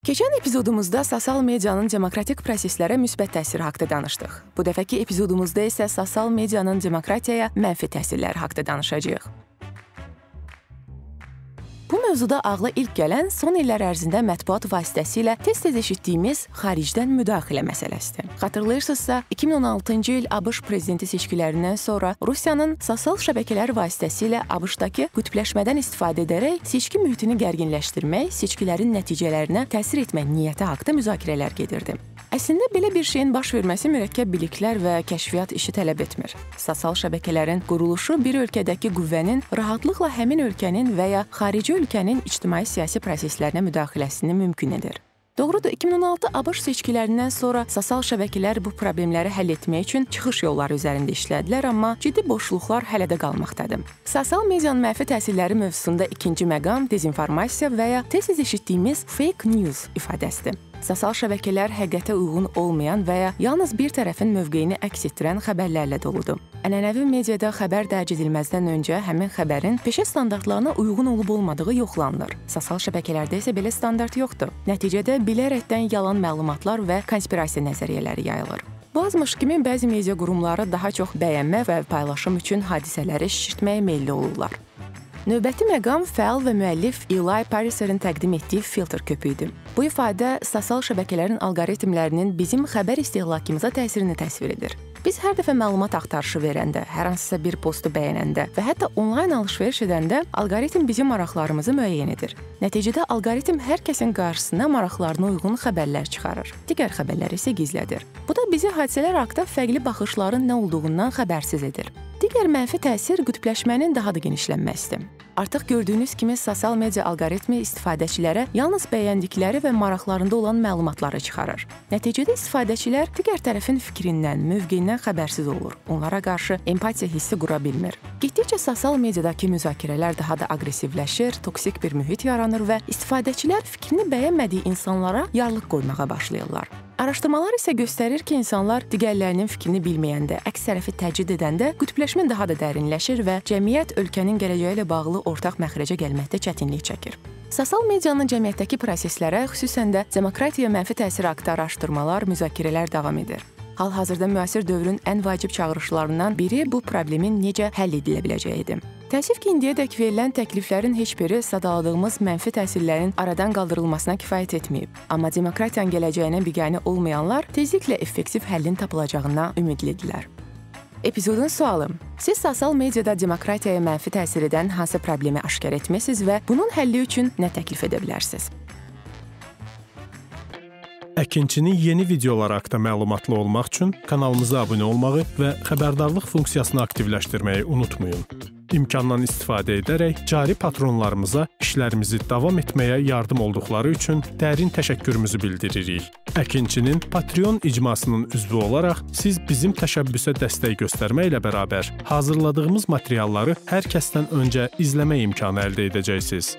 Keçən epizodumuzda sosial medianın demokratik proseslərə müsbət təsiri haqqında danışdıq. Bu dəfəki epizodumuzda isə sosial medianın demokratiyaya mənfi təsirləri haqqında danışacağıq. Bu mövzuda ağla ilk gələn son illər ərzində mətbuat vasitəsilə tez-tez eşitdiyimiz xaricdən müdaxilə məsələsidir. Xatırlayırsınızsa, 2016-cı il ABŞ prezidenti seçkilərindən sonra Rusiyanın sosial şəbəkələr vasitəsilə ABŞ-dakı qütbləşmədən istifadə edərək seçki mühitini gərginləşdirmək, seçkilərin nəticələrinə təsir etmək niyyəti haqqında müzakirələr gedirdi. Əslində, belə bir şeyin baş verməsi mürəkkəb biliklər və kəşfiyyat işi tələb etmir. Sosial şəbəkələrin quruluşu bir ölkədəki qüvvənin rahatlıqla həmin ölkənin və ya xarici ölkənin ictimai-siyasi proseslərinə müdaxiləsini mümkün edir. Doğrudur, 2016 ABŞ seçkilərindən sonra sosial şəbəkələr bu problemləri həll etmək üçün çıxış yolları üzərində işlədilər, amma ciddi boşluqlar hələ də qalmaqdadır. Sosial medianın mənfi təsirləri mövzusunda ikinci məqam dezinformasiya və ya tez-tez eşitdiyimiz fake news ifadəsidir. Sosial şəbəkələr həqiqətə uyğun olmayan və ya yalnız bir tərəfin mövqeyini əks etdirən xəbərlərlə doludur. Ənənəvi mediada xəbər dərc edilməzdən öncə həmin xəbərin peşə standartlarına uyğun olub-olmadığı yoxlanılır. Sosial şəbəkələrdə isə belə standart yoxdur. Nəticədə bilərəkdən yalan məlumatlar və konspirasiya nəzəriyyələri yayılır. Bu azmış kimi bəzi media qurumları daha çox bəyənmə və paylaşım üçün hadisələri şişirtməyə meyilli olurlar. Növbəti məqam fəal və müəllif Eli Pariser'in təqdim etdiyi filtr köpüyüdür. Bu ifadə sosial şəbəkələrin alqoritmlərinin bizim xəbər istehlakımıza təsirini təsvir edir. Biz hər dəfə məlumat axtarışı verəndə, hər hansısa bir postu bəyənəndə və hətta onlayn alış-veriş edəndə alqoritm bizim maraqlarımızı müəyyən edir. Nəticədə alqoritm hər kəsin qarşısına maraqlarına uyğun xəbərlər çıxarır. Digər xəbərləri isə gizlədir. Bu da bizi hadisələr haqqında fərqli baxışların nə olduğundan xəbərsiz edir. Digər mənfi təsir qütbləşmənin daha da genişlənməsidir. Artıq gördüyünüz kimi sosial media alqoritmi istifadəçilərə yalnız bəyəndikləri və maraqlarında olan məlumatları çıxarır. Nəticədə istifadəçilər digər tərəfin fikrindən, mövqeyindən xəbərsiz olur. Onlara qarşı empatiya hissi qura bilmir. Getdikcə sosial mediadakı müzakirələr daha da aqressivləşir, toksik bir mühit yaranır və istifadəçilər fikrini bəyənmədiyi insanlara yarlıq qoymağa başlayırlar. Araşdırmalar isə göstərir ki, insanlar digərlərinin fikrini bilməyəndə, əks tərəfi təcrid edəndə qütbləşmə daha da dərinləşir və cəmiyyət ölkənin gələcəyi ilə bağlı ortaq məxrəcə gəlməkdə çətinlik çəkir. Sosial medianın cəmiyyətdəki proseslərə, xüsusən də demokratiyaya mənfi təsiri haqqında araşdırmalar, müzakirələr davam edir. Hal-hazırda müasir dövrün ən vacib çağırışlarından biri bu problemin necə həll edilə biləcəyidir. Təəssüf ki, indiyədək verilən təkliflərin heç biri sadaladığımız mənfi təsirlərin aradan qaldırılmasına kifayət etməyib. Amma demokratiyanın gələcəyinə biganə olmayanlar tezliklə effektiv həllin tapılacağına ümidlidirlər. Epizodun sualı: siz sosial mediada demokratiyaya mənfi təsir edən hansı problemi aşkar etmisiniz və bunun həlli üçün nə təklif edə bilərsiniz? Əkinçinin yeni videoları haqqında məlumatlı olmaq üçün kanalımıza abunə olmağı və xəbərdarlıq funksiyasını aktivləşdirməyi unutmayın. İmkandan istifadə edərək cari patronlarımıza işlərimizi davam etməyə yardım olduqları üçün dərin təşəkkürümüzü bildiririk. Əkinçinin Patreon icmasının üzvü olaraq siz bizim təşəbbüsə dəstək göstərməklə bərabər hazırladığımız materialları hər kəsdən öncə izləmə imkanı əldə edəcəksiniz.